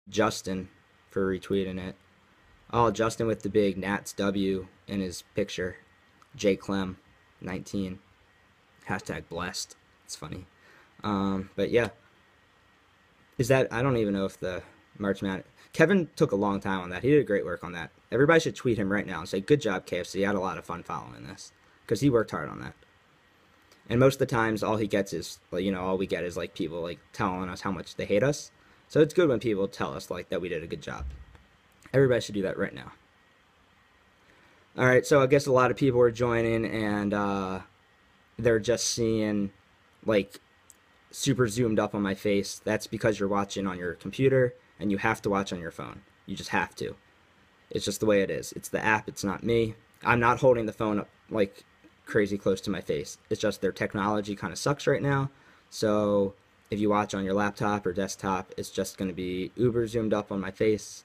Justin for retweeting it. Oh, Justin with the big Nats W in his picture. J Clem, 19. Hashtag blessed. It's funny. But yeah, is that? I don't even know if the March Madness. Kevin took a long time on that. He did great work on that. Everybody should tweet him right now and say, "Good job, KFC. I had a lot of fun following this," because he worked hard on that. And most of the times, all he gets is, like, all we get is like people like telling us how much they hate us. So it's good when people tell us like that we did a good job. Everybody should do that right now. All right, so I guess a lot of people are joining, and they're just seeing like super zoomed up on my face. That's because you're watching on your computer, and you have to watch on your phone. You just have to. It's just the way it is. It's the app. It's not me. I'm not holding the phone up like crazy close to my face. It's just their technology kind of sucks right now. So if you watch on your laptop or desktop, it's just going to be uber zoomed up on my face.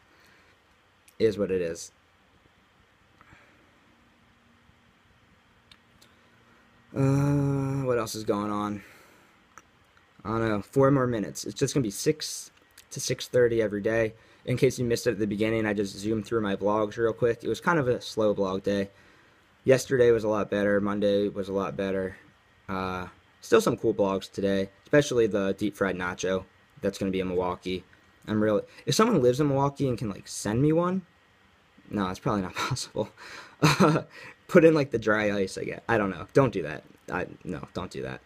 Is what it is. What else is going on? I don't know. 4 more minutes. It's just gonna be 6 to 6:30 every day. In case you missed it at the beginning, I just zoomed through my blogs real quick. It was kind of a slow blog day. Yesterday was a lot better. Monday was a lot better. Uh, Still some cool blogs today, especially the deep fried nacho. That's gonna be in Milwaukee. I'm really. If someone lives in Milwaukee and can like send me one, no, it's probably not possible. Put in like the dry ice, I guess. I don't know. Don't do that. No, don't do that.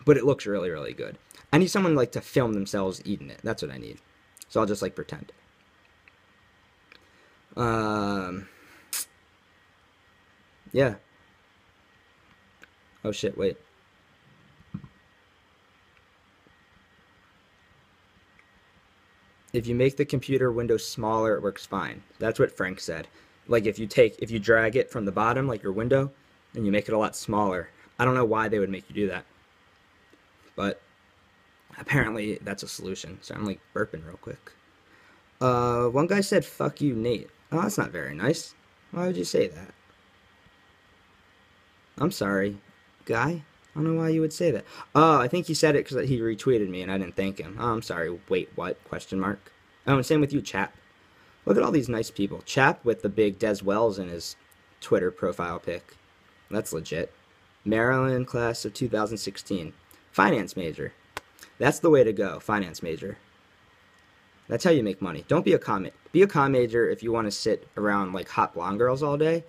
But it looks really, really good. I need someone like to film themselves eating it. That's what I need. So I'll just like pretend. Um, yeah. Oh shit, wait. If you make the computer window smaller, it works fine. That's what Frank said. Like if you drag it from the bottom, like your window, and you make it a lot smaller. I don't know why they would make you do that, but apparently that's a solution. So I'm like burping real quick. One guy said, "Fuck you, Nate." Oh, that's not very nice. Why would you say that? I'm sorry, guy. I don't know why you would say that. Oh, I think he said it because he retweeted me and I didn't thank him. Oh, I'm sorry. Wait, what? Question mark. Oh, and same with you, Chap. Look at all these nice people. Chap with the big Des Wells in his Twitter profile pic. That's legit. Maryland class of 2016. Finance major. That's the way to go. Finance major. That's how you make money. Don't be a comm. Be a comm major if you want to sit around like hot blonde girls all day,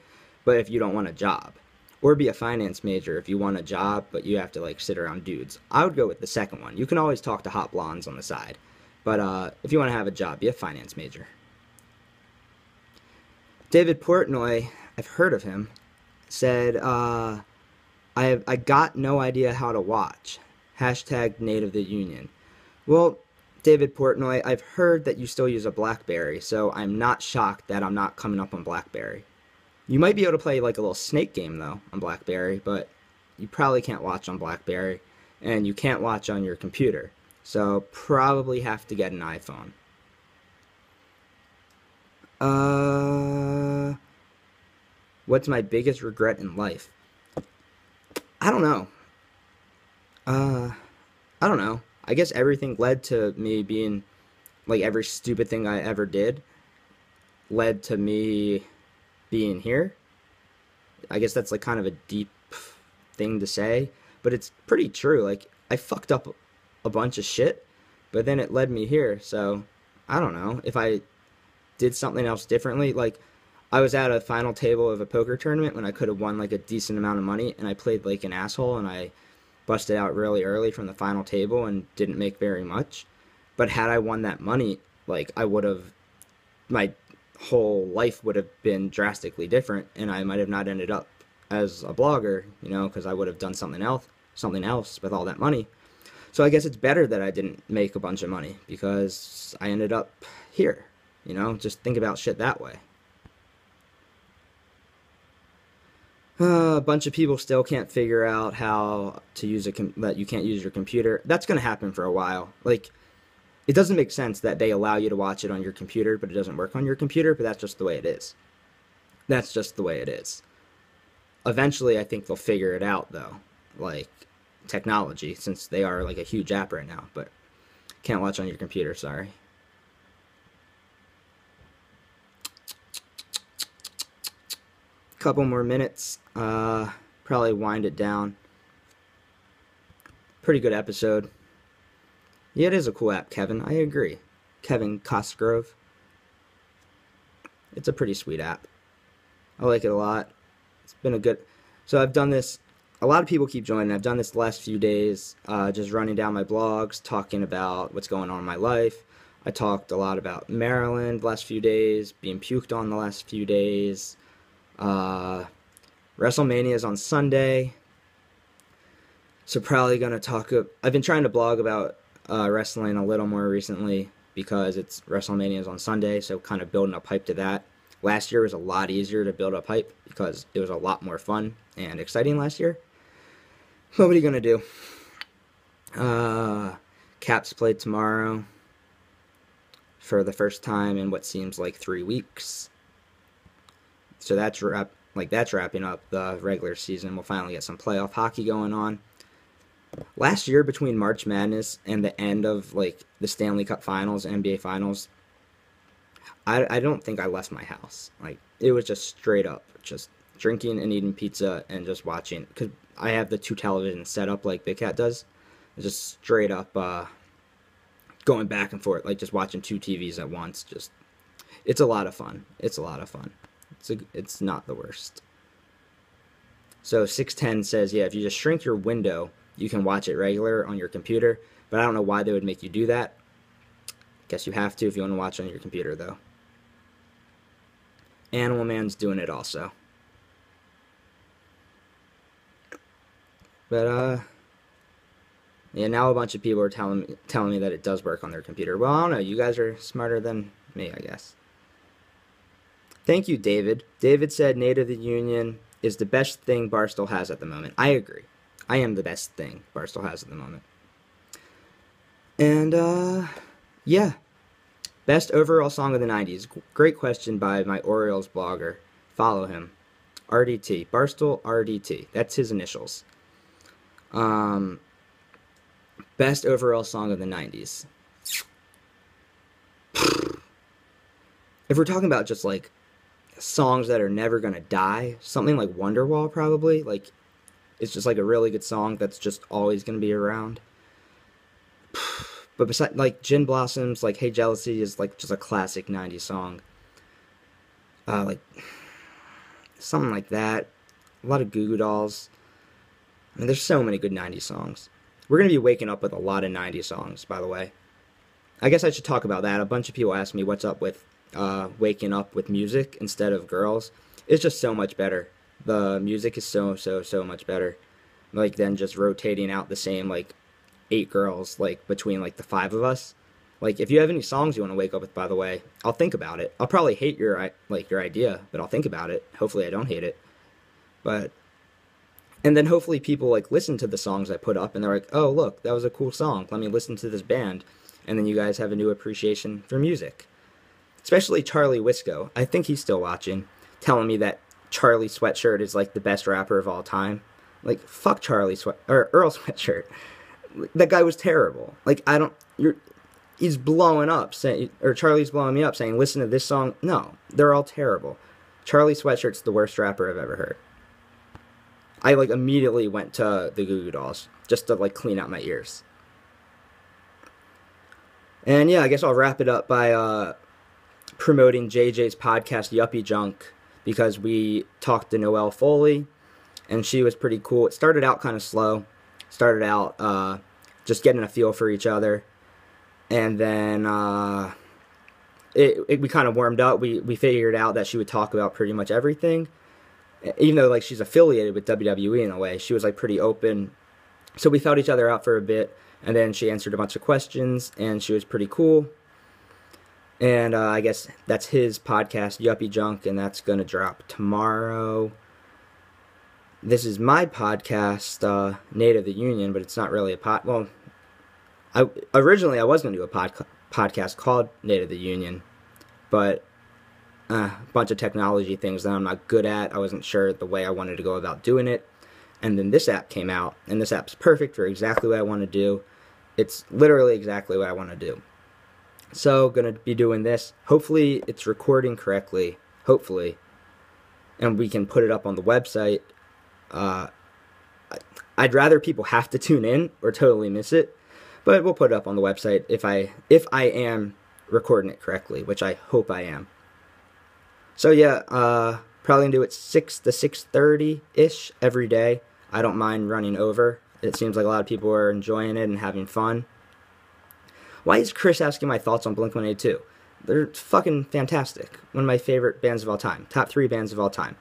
but if you don't want a job. Or be a finance major if you want a job, but you have to like sit around dudes. I would go with the second one. You can always talk to hot blondes on the side. But if you want to have a job, be a finance major. David Portnoy, I've heard of him, said, I got no idea how to watch. Hashtag Native the Union. Well, David Portnoy, I've heard that you still use a BlackBerry, so I'm not shocked that I'm not coming up on BlackBerry. You might be able to play like a little snake game though on BlackBerry, but you probably can't watch on BlackBerry, and you can't watch on your computer. So probably have to get an iPhone. Uh, what's my biggest regret in life? I don't know. Uh, I don't know. I guess everything led to me being like every stupid thing I ever did led to me being here. I guess that's like kind of a deep thing to say, but it's pretty true. Like I fucked up a bunch of shit, but then it led me here. So I don't know if I did something else differently. Like I was at a final table of a poker tournament when I could have won like a decent amount of money, and I played like an asshole, and I busted out really early from the final table and didn't make very much. But had I won that money, like I would have, my whole life would have been drastically different, and I might have not ended up as a blogger, because I would have done something else with all that money. So I guess it's better that I didn't make a bunch of money because I ended up here. Just think about shit that way. A bunch of people still can't figure out how to use that you can't use your computer. That's going to happen for a while. Like, it doesn't make sense that they allow you to watch it on your computer, but it doesn't work on your computer, but that's just the way it is. That's just the way it is. Eventually, I think they'll figure it out, though. Like, technology, since they are like a huge app right now, but can't watch on your computer, sorry. Couple more minutes. Probably wind it down. Pretty good episode. Yeah, it is a cool app, Kevin. I agree. Kevin Cosgrove. It's a pretty sweet app. I like it a lot. It's been a good... So I've done this... A lot of people keep joining. I've done this the last few days, just running down my blogs, talking about what's going on in my life. I talked a lot about Maryland the last few days, being puked on the last few days. WrestleMania is on Sunday. So probably going to talk... I've been trying to blog about wrestling a little more recently because it's WrestleMania is on Sunday, so kind of building up hype to that. Last year was a lot easier to build up hype because it was a lot more fun and exciting last year. What are you going to do? Caps play tomorrow for the first time in what seems like 3 weeks. So that's wrapping up the regular season. We'll finally get some playoff hockey going on. Last year, between March Madness and the end of like the Stanley Cup Finals, NBA Finals, I don't think I left my house. Like, it was just straight up just drinking and eating pizza and just watching, because I have the 2 televisions set up like Big Cat does. It's just straight up going back and forth, like just watching 2 TVs at once. Just, it's a lot of fun. It's a lot of fun. It's not the worst. So 610 says, yeah, if you just shrink your window, you can watch it regular on your computer, but I don't know why they would make you do that. Guess you have to if you want to watch on your computer, though. Animal Man's doing it also. But, yeah, now a bunch of people are telling me that it does work on their computer. Well, I don't know. You guys are smarter than me, I guess. Thank you, David. David said Native of the Union is the best thing Barstool has at the moment. I agree. I am the best thing Barstool has at the moment. And, yeah. Best overall song of the 90s. Great question by my Orioles blogger. Follow him. RDT. Barstool RDT. That's his initials. Best overall song of the 90s. If we're talking about just, like, songs that are never gonna die, something like Wonderwall, probably. Like, it's just, like, a really good song that's just always gonna be around. But besides, like, Gin Blossoms, like, Hey Jealousy is, like, just a classic 90s song. Like, something like that. A lot of Goo Goo Dolls. I mean, there's so many good 90s songs. We're going to be waking up with a lot of 90s songs, by the way. I guess I should talk about that. A bunch of people ask me what's up with waking up with music instead of girls. It's just so much better. The music is so much better. Like, than just rotating out the same, like, 8 girls, like, between, like, the 5 of us. Like, if you have any songs you want to wake up with, by the way, I'll think about it. I'll probably hate your idea, but I'll think about it. Hopefully I don't hate it. But, and then hopefully people, like, listen to the songs I put up, and they're like, oh, look, that was a cool song. Let me listen to this band. And then you guys have a new appreciation for music. Especially Charlie Wisco. I think he's still watching, telling me that Charlie Sweatshirt is, like, the best rapper of all time. Like, fuck Earl Sweatshirt. That guy was terrible. Like, he's blowing up, or Charlie's blowing me up, saying, listen to this song. No, they're all terrible. Charlie Sweatshirt's the worst rapper I've ever heard. I, like, immediately went to the Goo Goo Dolls, just to, like, clean out my ears. And, yeah, I guess I'll wrap it up by, promoting JJ's podcast, Yuppie Junk, because we talked to Noelle Foley, and she was pretty cool. It started out kind of slow. Started out just getting a feel for each other, and then we kind of warmed up. We figured out that she would talk about pretty much everything, even though, like, she's affiliated with WWE in a way. She was, like, pretty open, so we felt each other out for a bit, and then she answered a bunch of questions, and she was pretty cool. And I guess that's his podcast, Yuppie Junk, and that's gonna drop tomorrow. This is my podcast, Native of the Union, but it's not really a well, originally I was going to do a podcast called Native of the Union, but a bunch of technology things that I'm not good at. I wasn't sure the way I wanted to go about doing it. And then this app came out, and this app's perfect for exactly what I want to do. It's literally exactly what I want to do. So, going to be doing this. Hopefully, it's recording correctly. Hopefully. and we can put it up on the website. I'd rather people have to tune in or totally miss it, but we'll put it up on the website if I am recording it correctly, which I hope I am. So yeah, probably gonna do it 6 to 6:30 ish every day. I don't mind running over. It seems like a lot of people are enjoying it and having fun. Why is Chris asking my thoughts on Blink-182? They're fucking fantastic. One of my favorite bands of all time. Top 3 bands of all time.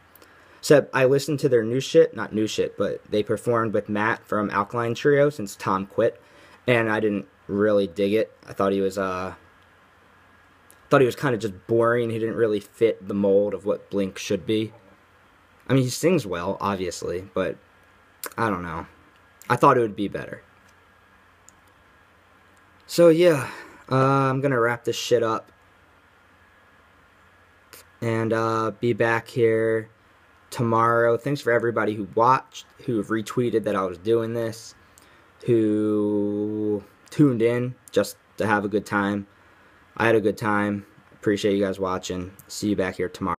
Except I listened to their new shit, not new shit, but they performed with Matt from Alkaline Trio since Tom quit, and I didn't really dig it. I thought he was kind of just boring. He didn't really fit the mold of what Blink should be. I mean, he sings well, obviously, but I don't know. I thought it would be better. So yeah, I'm gonna wrap this shit up and be back here tomorrow. Thanks for everybody who watched, who have retweeted that I was doing this, who tuned in just to have a good time. I had a good time. Appreciate you guys watching. See you back here tomorrow.